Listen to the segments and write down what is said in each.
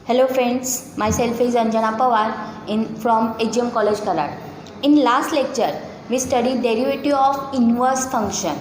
Hello friends, myself is Anjana Pawar from HGM College Karad. In last lecture, we studied derivative of inverse function.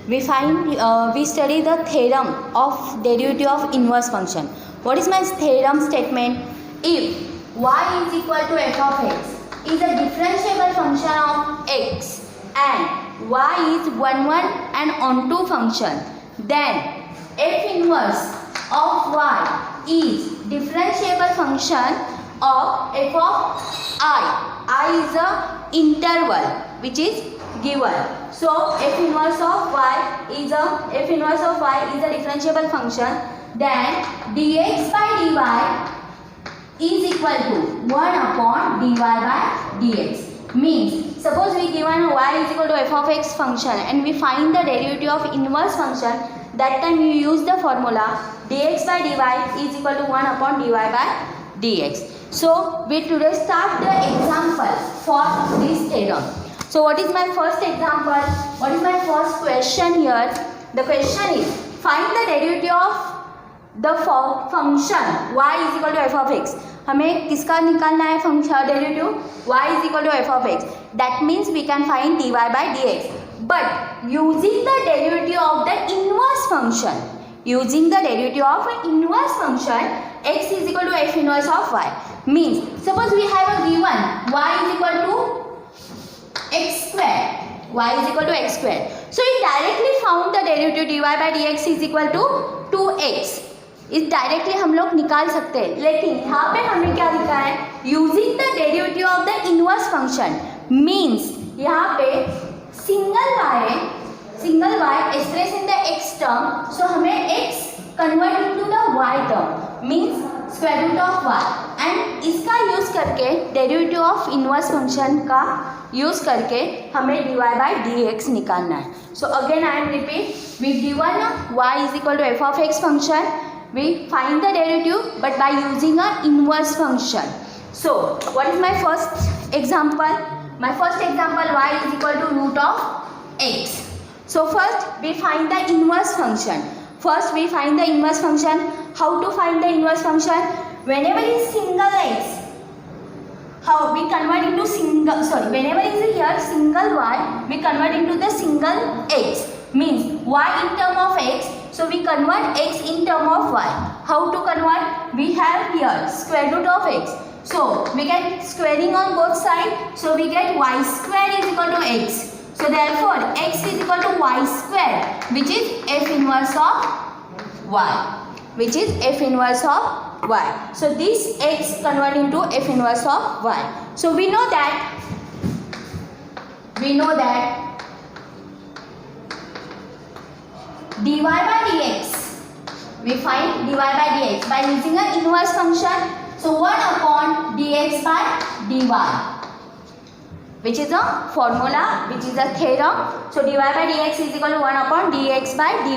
We study the theorem of derivative of inverse function. What is my theorem statement? If y is equal to f of x is a differentiable function of x and y is 1, 1 and onto function, then f inverse of y is differentiable function of f of I is a interval which is given. So f inverse of y is a differentiable function. Then dx by dy is equal to 1 upon dy by dx. Means suppose we given y is equal to f of x function and we find the derivative of inverse function. That time you use the formula dx by dy is equal to 1 upon dy by dx. So we today start the example for this theorem. So what is my first example? What is my first question here? The question is find the derivative of the function y is equal to f of x. हमें किसका निकालना है function derivative y is equal to f of x. That means we can find dy by dx. But using the derivative of the inverse function, x is equal to f inverse of y. Means suppose we have a given y is equal to x square. So we directly found the derivative dy by dx is equal to 2x. इस directly हम लोग निकाल सकते हैं, लेकिन यहाँ पे हमने क्या लिखा है? Using the derivative of the inverse function. Means यहाँ पे single y express in the x term. So हमें x convert into the y term means square root of y. And इसका यूज करके डेरिवेटिव ऑफ इनवर्स फंक्शन का use करके हमें dy by dx निकालना है. So again I am repeat, we given y is equal to f of x function. We find the derivative but by using a inverse function. So what is my first example? My first example, y is equal to root of x. So first we find the inverse function. How to find the inverse function? Whenever is single x, how we convert into whenever is here single y, we convert into the single x. Means y in term of x, so we convert x in term of y. How to convert? We have here square root of x, so we get squaring on both sides, so we get y square is equal to x. So therefore x is equal to y square, which is f inverse of y. So this x convert into f inverse of y. So we know that dy by dx, we find dy by dx by using an inverse function. So 1 upon dx by dy, which is a formula, which is a theorem. So dy by dx is equal to 1 upon dx by dy.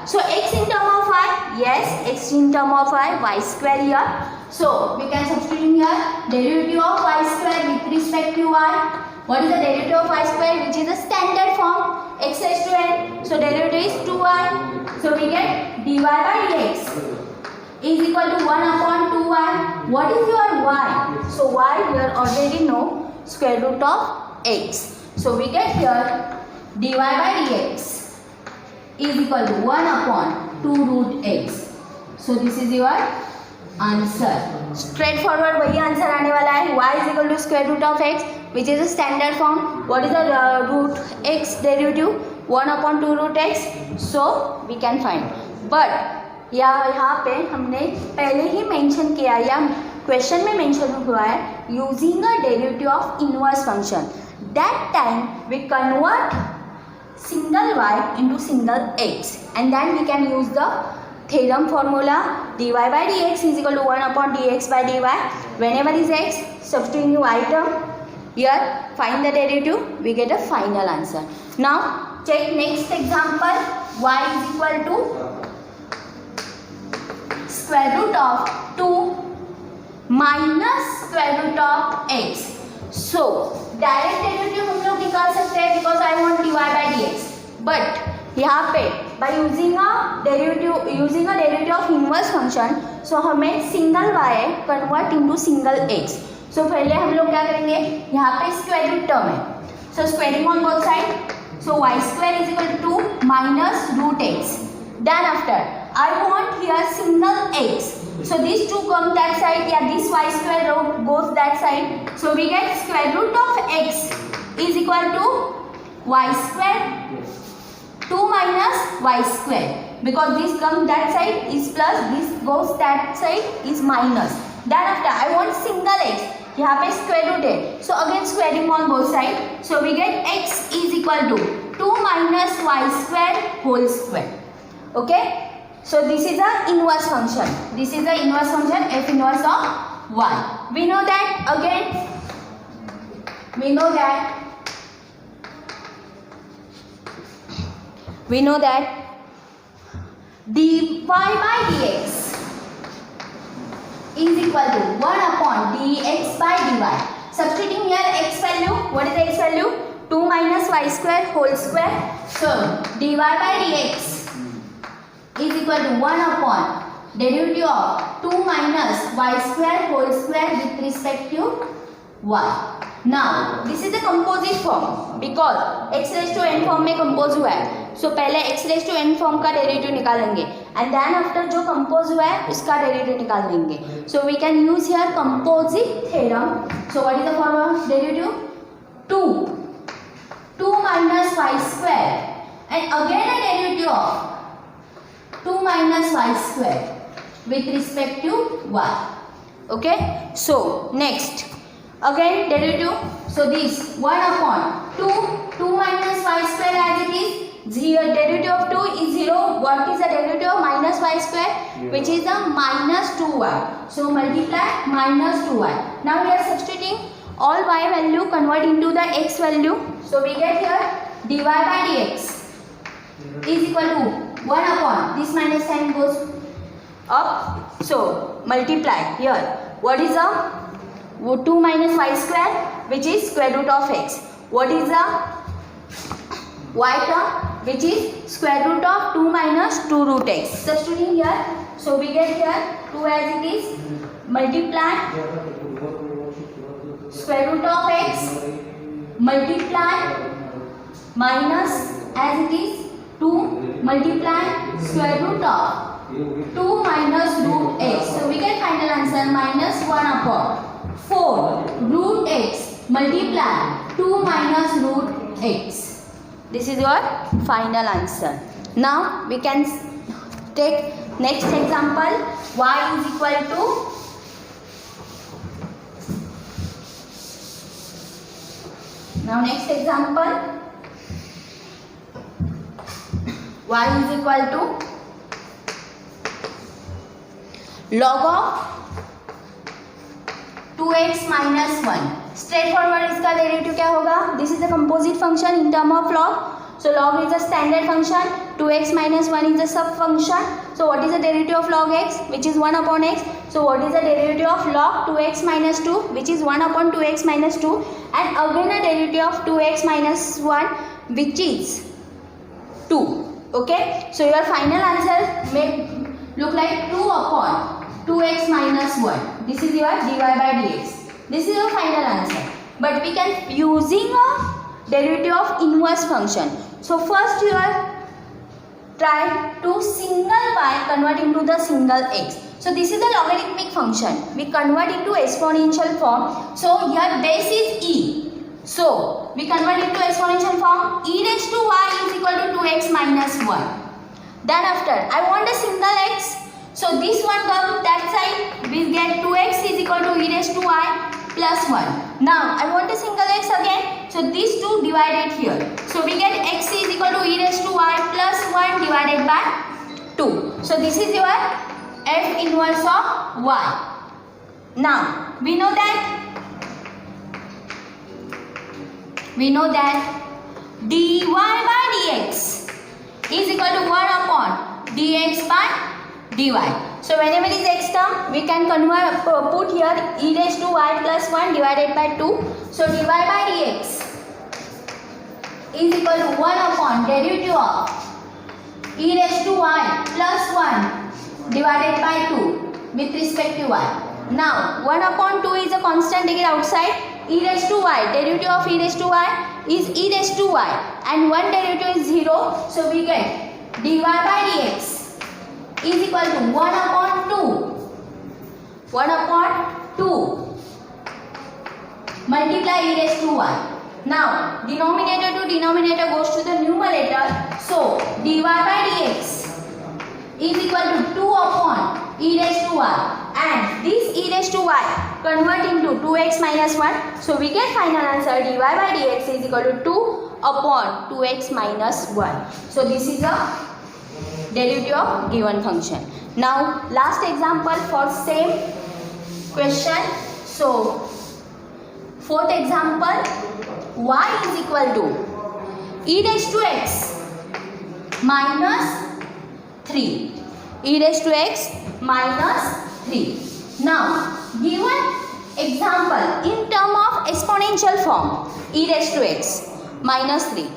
So x in term of y, yes, x in term of y square here. So we can substitute here derivative of y square with respect to y. What is the derivative of y square? Which is a standard form, x raised to n. So derivative is 2y. So we get dy by dx is equal to 1 upon 2y. What is your y? So y here already know square root of x. So we get here dy by dx is equal to 1 upon 2 root x. So this is your answer. Straight forward वही answer आने वाला है. y is equal to square root of x, which is a standard form. What is the root x derivative? 1 upon 2 root x. So we can find. But यहाँ पे हमने पहले ही mention किया या क्वेश्चन में मेंशन हुआ है using a derivative of inverse function. That time we convert single y into single x and then we can use the theorem formula dy by dx is equal to 1 upon dx by dy. Whenever is x, substituting y term here, find the derivative, we get a final answer. Now check next example. Y is equal to square root of 2 minus square root of x. So direct derivative हम लोग निकाल सकते हैं because I want dy by dx. But यहाँ पे by using a derivative of inverse function, so हमें single y convert into single x. So पहले हम लोग क्या करेंगे, यहाँ पे स्क्वायर रूट टर्म है, so squaring on both side, so y square is equal to 2 minus root x. Then after I want here single x, so these two come that side, yeah, this y square root goes that side, so we get square root of x is equal to y square 2 minus y square, because this comes that side is plus, this goes that side is minus. Then after I want single x, यहाँ पे square root है, so again squaring on both side, so we get x is equal to 2 minus y square whole square. Okay, so this is a inverse function, this is the inverse function f inverse of y. We know that again, we know that dy by dx is equal to 1 upon dx by dy. Substituting here x value, what is the x value? 2 minus y square whole square. So dy by dx is equal to 1 upon derivative of 2 minus y square whole square with respect to y. Now this is the composite form because x raised to n form में compose हुआ है, so पहले x raised to n form का derivative निकालेंगे and then after जो compose हुआ है उसका derivative निकाल देंगे. So we can use here composite theorem. So what is the formula derivative? 2 minus y square and again a derivative of 2 minus y square with respect to y. Okay, so next again derivative, so this 1 upon 2 minus y square as it is 0, derivative of 2 is 0. What is the derivative of minus y square? Which is the minus 2y, so multiply minus 2y. Now we are substituting all y value convert into the x value, so we get here dy by dx is equal to 1 upon this minus sign goes up, so multiply here, what is the 2 minus y square which is square root of x, what is the y term which is square root of 2 minus 2 root x. Substituting here, so we get here 2 as it is, multiply square root of x, multiply minus as it is 2, multiply square root of 2 minus root x, so we get final answer minus 1 upon 4 root x multiply 2 minus root x. This is your final answer. Now we can take next example, y is equal to now next example, y is equal to log of 2x minus 1. Straight forward इसका derivative क्या होगा? This is the composite function in term of log, so log is a standard function, 2x minus 1 is a sub function, so what is the derivative of log x which is 1 upon x, so what is the derivative of log 2x minus 2 which is 1 upon 2x minus 2, and again a derivative of 2x minus 1 which is 2. Okay, so your final answer may look like 2 upon 2x minus 1. This is your dy by dx. This is your final answer. But we can using a derivative of inverse function. So first you are try to single y convert into the single x. So this is the logarithmic function. We convert into exponential form. So here base is e. So we convert into exponential form. E raised to y is equal to 2x minus 1. Then after I want a single x. So this one comes that side. We get 2x is equal to e raised to y plus 1. Now I want a single x again. So these two divided here. So we get x is equal to e raised to y plus 1 divided by 2. So this is your f inverse of y. Now we know that dy by dx is equal to 1 upon dx by dy. So whenever is x term, we can convert put here e raised to y plus 1 divided by 2. So dy by dx is equal to 1 upon derivative of e raised to y plus 1 divided by 2 with respect to y. Now 1 upon 2 is a constant, take it outside. E raised to y, derivative of e raised to y is e raised to y and one derivative is 0, so we get dy by dx is equal to 1 upon 2 multiply e raised to y. Now denominator to denominator goes to the numerator, so dy by dx is equal to 2 upon e raised to y, and this e raised to y convert into 2x minus 1, so we get final answer dy by dx is equal to 2 upon 2x minus 1. So this is a derivative of given function. Now last example for same question. So fourth example, y is equal to e raised to x minus 3, e raised to x minus 3. Now given example in term of exponential form, e raised to x minus 3.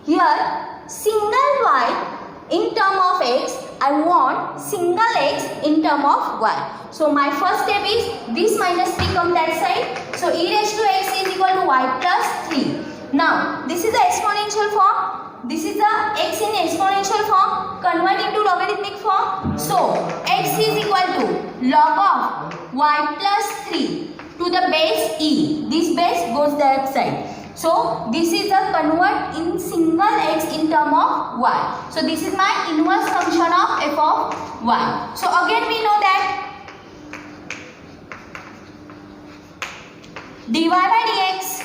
Here single y in term of x, I want single x in term of y. So my first step is this minus 3 come that side, so e raised to x is equal to y plus 3. Now this is the exponential form, this is the x in exponential form, convert into logarithmic form, so x is equal to log of y plus 3 to the base e, this base goes that side, so this is the convert in single x in term of y, so this is my inverse function of f of y. So again we know that dy by dx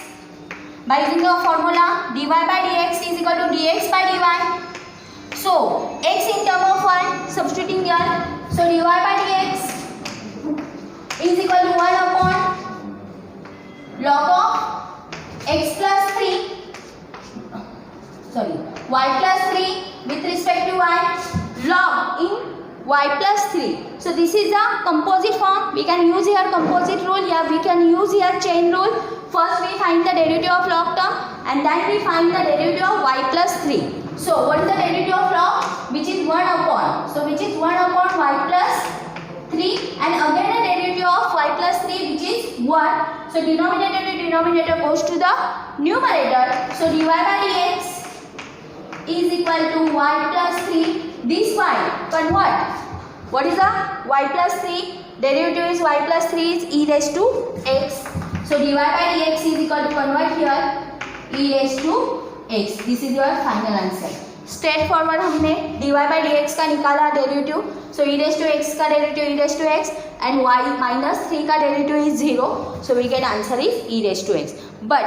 by using the formula dy by dx is equal to dx by dy. So x in term of 1 substituting here, so dy by dx is equal to 1 upon log of x plus 3, sorry, y plus 3 with respect to y, log in y plus 3. So this is a composite form, we can use here composite rule, here we can use here chain rule. First we find the derivative of log term and then we find the derivative of y plus 3. So what is the derivative of log? Which is 1 upon, so which is 1 upon y plus 3, and again the derivative of y plus 3 which is 1. So denominator to denominator goes to the numerator, so dy by dx is equal to y plus 3. This y convert, what is the y plus 3? Derivative is y plus 3 is e raised to x. So dy by dx is equal to convert here e raised to x. This is your final answer. Straight forward हमने dy by dx का निकाला derivative, so e raised to x का derivative e raised to x and y minus 3 का derivative is 0, so we get answer is e raised to x. But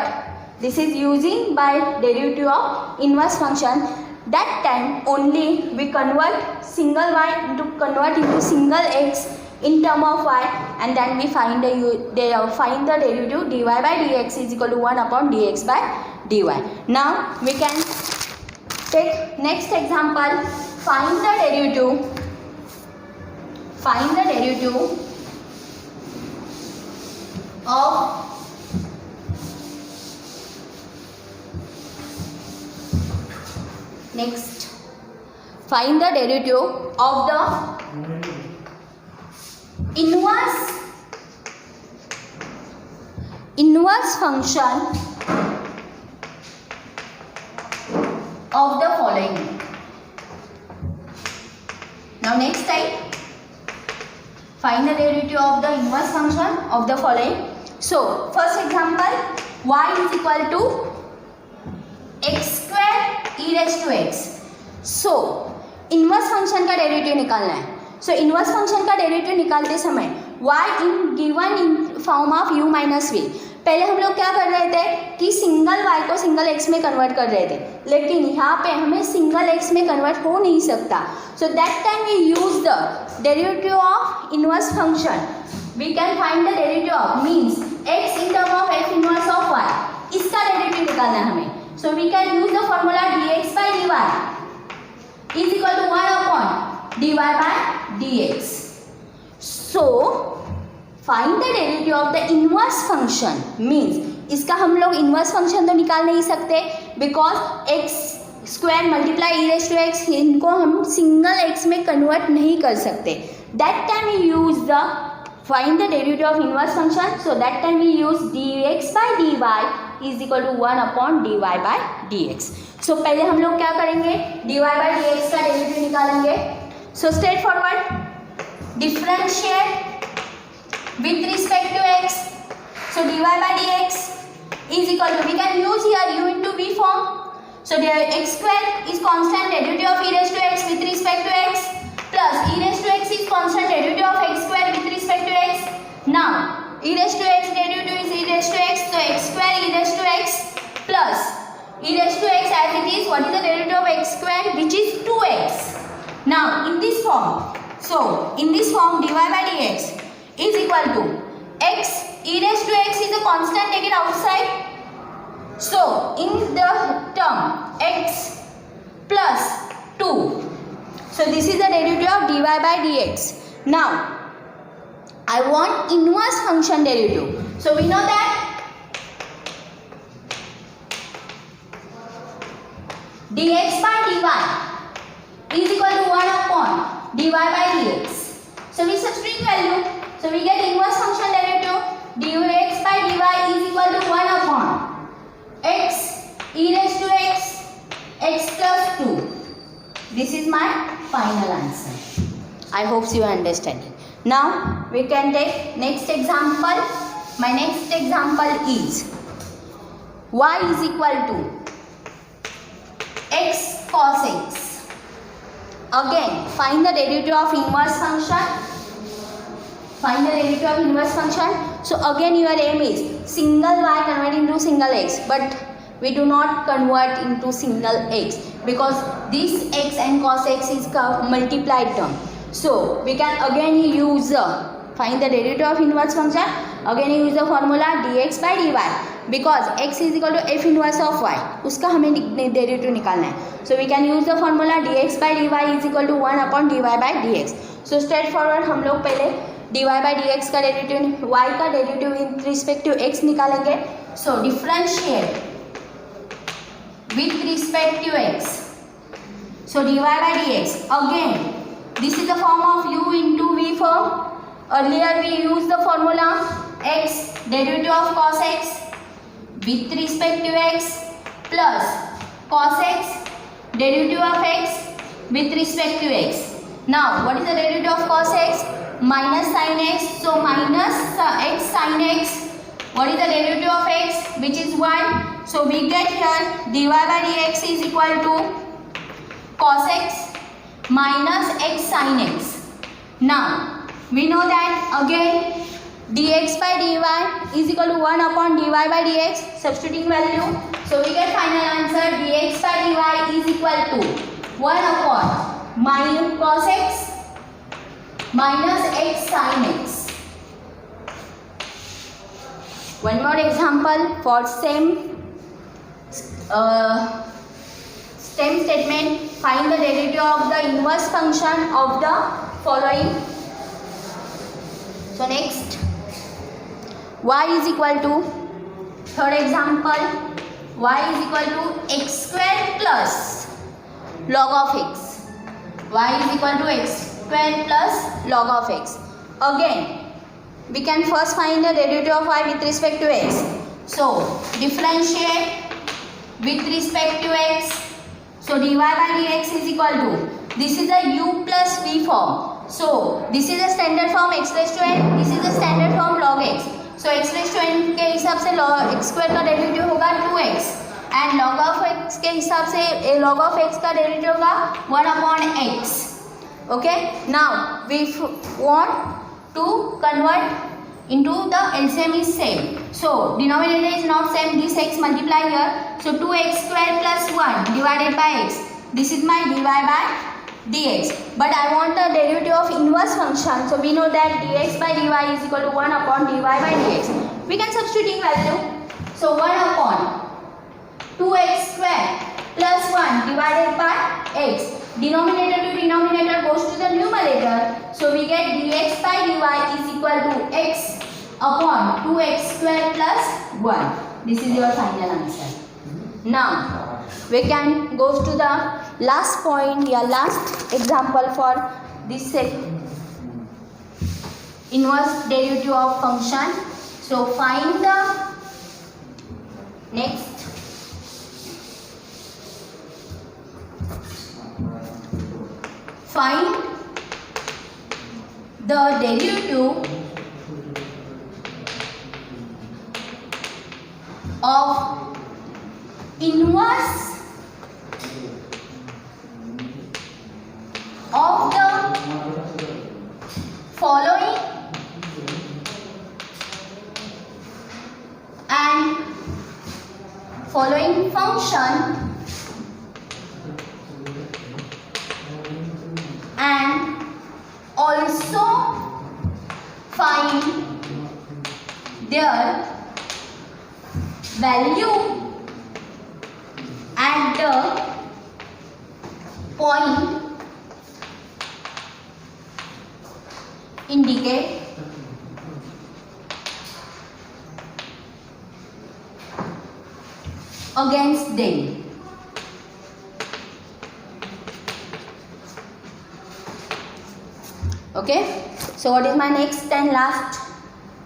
this is using by derivative of inverse function. That time only we convert single y into single x in term of y, and then we find the derivative dy by dx is equal to 1 upon dx by dy. Now we can take next example. Find the derivative of next. Find the derivative of the inverse function of the following. Now next type, find the derivative of the inverse function of the following. So first example, y is equal to x square e raised to x. So inverse function का derivative निकालना है. So inverse function का derivative निकालते समय y in given in form of u minus v. पहले हम लोग क्या कर रहे थे कि सिंगल y को सिंगल x में कन्वर्ट कर रहे थे, लेकिन यहाँ पे हमें सिंगल x में कन्वर्ट हो नहीं सकता. So that time we use the derivative of inverse function. We can find the derivative of means x in term of f inverse of y. इसका डेरिवेटिव निकालना है हमें. So we can use the formula dx by dy is equal to 1 upon dy by dx. So find the derivative of the inverse function means इसका हम लोग inverse function तो निकाल नहीं सकते because x square multiply e raise to x, इनको हम single x में कन्वर्ट नहीं कर सकते. That time we use the find the derivative of inverse function. So that time we use dx by dy is equal to 1 upon dy by dx. सो पहले हम लोग क्या करेंगे, dy by dx का डेरिवेटिव निकालेंगे. So straight forward differentiate with respect to x. So dy by dx is equal to, we can use here u into v form. So the x square is constant derivative of e raised to x with respect to x plus e raised to x is constant derivative of x square with respect to x. Now e raised to x derivative is e raised to x, so x square e raised to x plus e raised to x as it is. What is the derivative of x square, which is 2x. Now in this form, so in this form dy by dx is equal to x e raised to x is a constant, take it outside. So in the term x plus 2, so this is the derivative of dy by dx. Now I want inverse function derivative. So we know that dx by dy is equal to 1 upon dy by dx. So we substitute value. So we get inverse function derivative dx by dy is equal to 1 upon x e raised to x, x plus 2. This is my final answer. I hope you are understanding. Now we can take next example. My next example is y is equal to x cos x. Again find the derivative of inverse function. Find the derivative of inverse function. So again your aim is single y convert into single x, but we do not convert into single x because this x and cos x is multiplied term. So we can again use find the derivative of inverse function. Again use the formula dx by dy because x is equal to f inverse of y. उसका हमें derivative निकालना है. So we can use the formula dx by dy is equal to 1 upon dy by dx. So straight forward हम लोग पहले dy by dx का derivative, y का derivative in respect to x निकालेंगे. So differentiate with respect to x. So dy by dx again this is the form of u into v form. Earlier we used the formula x derivative of cos x with respect to x plus cos x derivative of x with respect to x. Now what is the derivative of cos x? Minus sin x. So minus x sin x. What is the derivative of x, which is 1? So we get here dy by dx is equal to cos x minus x sin x. Now we know that again dx by dy is equal to 1 upon dy by dx. Substituting value, so we get final answer dx by dy is equal to 1 upon minus cos x minus x sin x. One more example for same statement. Find the derivative of the inverse function of the following. So next y is equal to, third example, y is equal to x square plus log of x. Y is equal to x square plus log of x. Again we can first find the derivative of y with respect to x. So differentiate with respect to x. So dy by dx is equal to, this is a u plus v form. So this is a standard form x raised to n, this is a standard form log x. So x raised to n के हिसाब से log x square का derivative होगा 2x and log of x के हिसाब से log of x का derivative होगा 1 upon x. Okay, now we want to convert into the LCM is same. So denominator is not same, this x multiply here. So 2x square plus 1 divided by x. This is my dy by dx. But I want the derivative of inverse function. So we know that dx by dy is equal to 1 upon dy by dx. We can substitute value. So 1 upon 2x square plus 1 divided by x. Denominator to denominator goes to the numerator. So we get dx by dy is equal to x upon 2x square plus 1. This is your final answer. Now we can go to the last point, last example for this set. Inverse derivative of function. So find the next. Find the derivative of inverse of the following and following function and also find their value at the point indicate against them. Okay, so what is my next and last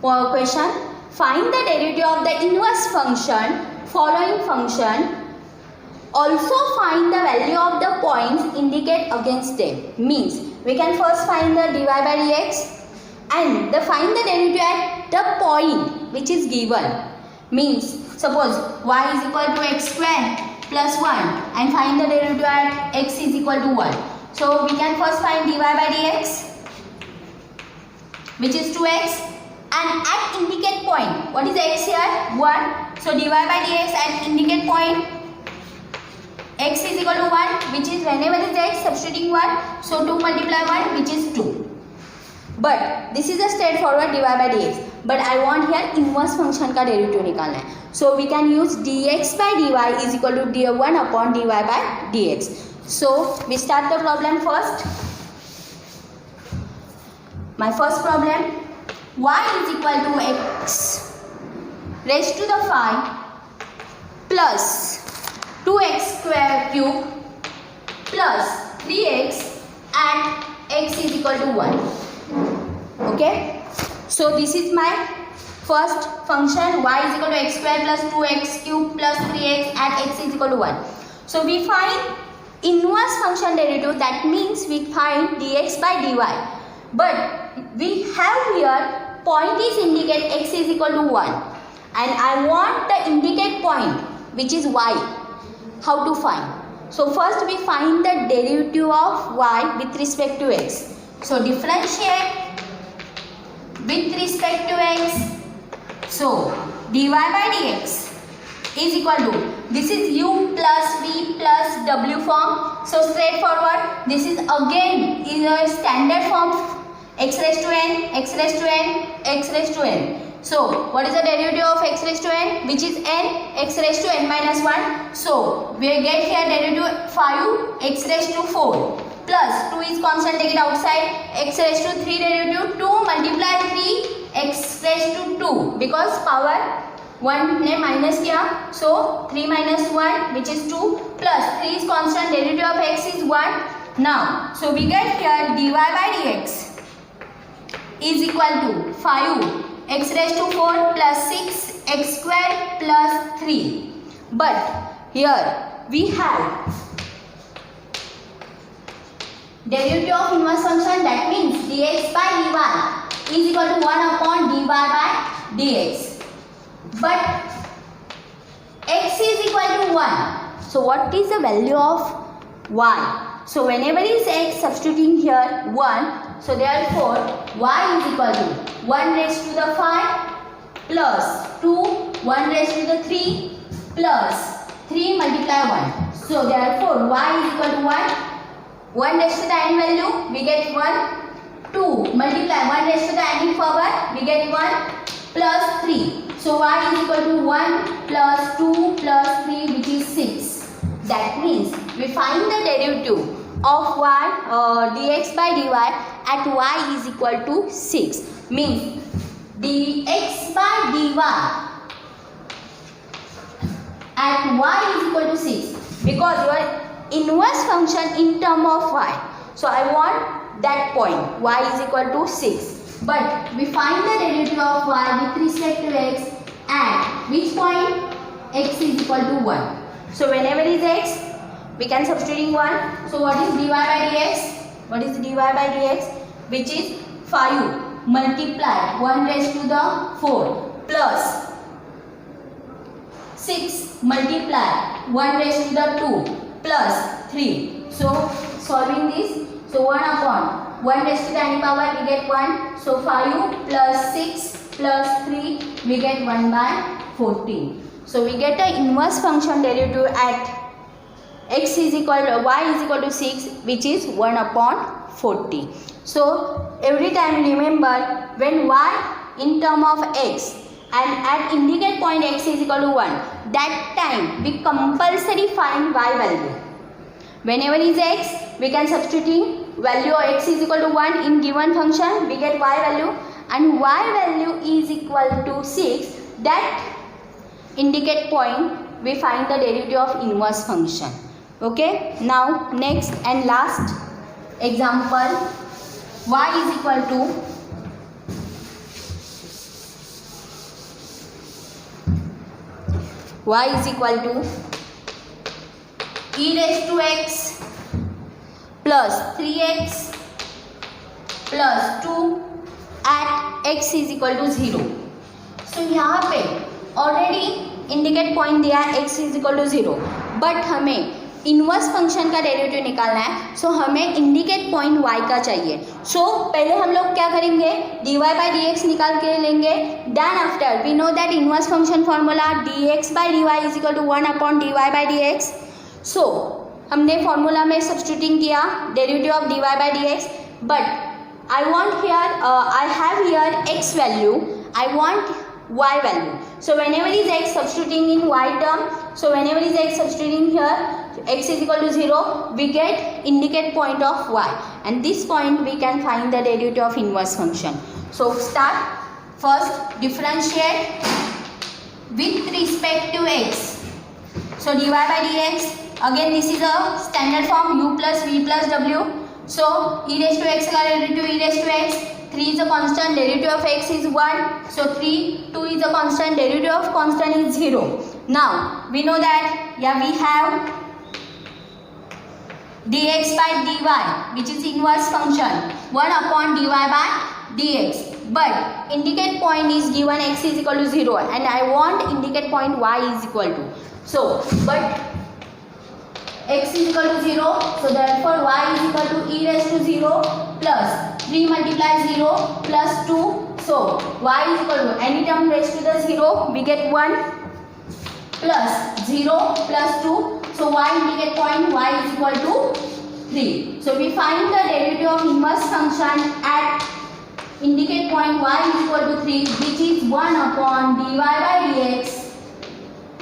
question? Find the derivative of the inverse function, following function. Also find the value of the points indicate against them. Means we can first find the dy by dx and find the derivative at the point which is given. Means suppose y is equal to x square plus 1 and find the derivative at x is equal to 1. So we can first find dy by dx, which is 2x, and at indicate point, what is x here? 1. So dy by dx at indicate point x is equal to 1, which is whenever is x substituting 1, so 2 multiply 1, which is 2. But this is a straightforward dy by dx, but I want here inverse function का derivative निकालना है. So we can use dx by dy is equal to 1 upon dy by dx. So we start the problem first. My first problem, y is equal to x raised to the 5 plus 2x square cube plus 3x and x is equal to 1. Okay, so this is my first function, y is equal to x square plus 2x cube plus 3x and x is equal to 1. So we find inverse function derivative, that means we find dx by dy. But we have here point is indicate x is equal to 1 and I want the indicate point which is y. How to find? So first we find the derivative of y with respect to x. So differentiate with respect to x. So dy by dx is equal to, this is u plus v plus w form. So straightforward, this is again in a standard form, x raised to n, x raised to n, x raised to n. So what is the derivative of x raised to n, which is n, x raised to n minus 1. So we get here derivative 5 x raised to 4 plus 2 is constant, take it outside, x raised to 3 derivative 2 multiply 3 x raised to 2 because power 1 ने minus किया, so 3 minus 1 which is 2 plus 3 is constant, derivative of x is 1. Now so we get here dy by dx is equal to 5 x raised to 4 plus 6 x square plus 3. But here we have derivative of inverse function, that means dx by dy is equal to 1 upon dy by dx. But x is equal to 1. So what is the value of y? So whenever is x, substituting here 1. So therefore y is equal to 1 raised to the 5 plus 2, 1 raised to the 3 plus 3 multiply 1. So therefore y is equal to 1. 1 raised to the n value, we get 1. 2 multiply 1 raised to the n power, we get 1 plus 3. So y is equal to 1 plus 2 plus 3, which is 6. That means we find the derivative of y dx by dy at y is equal to 6. Means dx by dy at y is equal to 6. because your inverse function in term of y. So I want that point y is equal to 6. But we find the derivative of y with respect to x at which point x is equal to 1. So whenever is x, we can substituting 1. So what is dy by dx? What is dy by dx? Which is 5 multiplied 1 raised to the 4 plus 6 multiplied 1 raised to the 2 plus 3. So solving this, so 1 upon 1 raised to the any power we get 1. So 5 plus 6 plus 3 we get 1 by 14. So we get the inverse function derivative at x is equal to y is equal to 6, which is 1 upon 40. So every time remember, when y in term of x and at indicate point x is equal to 1, that time we compulsory find y value. Whenever is x, we can substituting value of x is equal to 1 in given function, we get y value, and y value is equal to 6. That indicate point we find the derivative of inverse function. Okay, now next and last example, y is equal to e raised to x plus 3x plus 2 at x is equal to 0. So यहाँ पे already indicate point दिया है x is equal to 0, but हमें inverse function का derivative निकालना है. सो हमें indicate point y का चाहिए. सो पहले हम लोग क्या करेंगे, dy बाई dx निकाल के लेंगे. Then after we know that inverse function formula dx by dy is equal to 1 upon dy by dx. So हमने फॉर्मूला में सब्स्टिट्यूटिंग किया derivative of dy by dx, but I want here I have here x value, I want y value. So whenever is x substituting in y term, so whenever is x substituting here, x is equal to 0, we get indicate point of y, and this point we can find the derivative of inverse function. So start first, differentiate with respect to x. So dy by dx, again this is a standard form, u plus v plus w. So e raised to x का derivative e raised to x, 3 is a constant, derivative of x is 1. So 3, 2 is a constant, derivative of constant is 0. Now we know that we have dx by dy, which is inverse function 1 upon dy by dx. But indicate point is given x is equal to 0, and I want indicate point y is equal to. So but x is equal to 0, so therefore y is equal to e raised to 0 plus 3 multiply 0 plus 2. So y is equal to any term raised to the 0, we get 1 plus 0 plus 2. So y indicate point y is equal to 3. So we find the derivative of inverse function at indicate point y is equal to 3, which is 1 upon dy by dx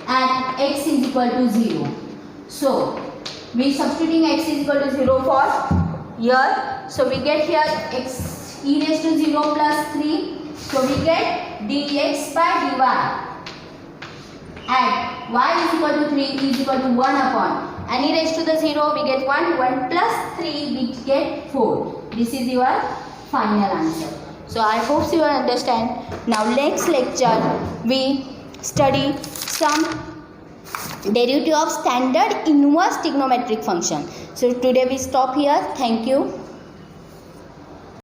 at x is equal to 0. So we substituting x is equal to 0 for here. So we get here x e raised to 0 plus 3. So we get dx by dy at y is equal to 3 is equal to 1 upon, and e raised to the 0 we get 1 plus 3 we get 4. This is your final answer. So I hope you understand. Now next lecture we study some derivative of standard inverse trigonometric function. So today we stop here. Thank you.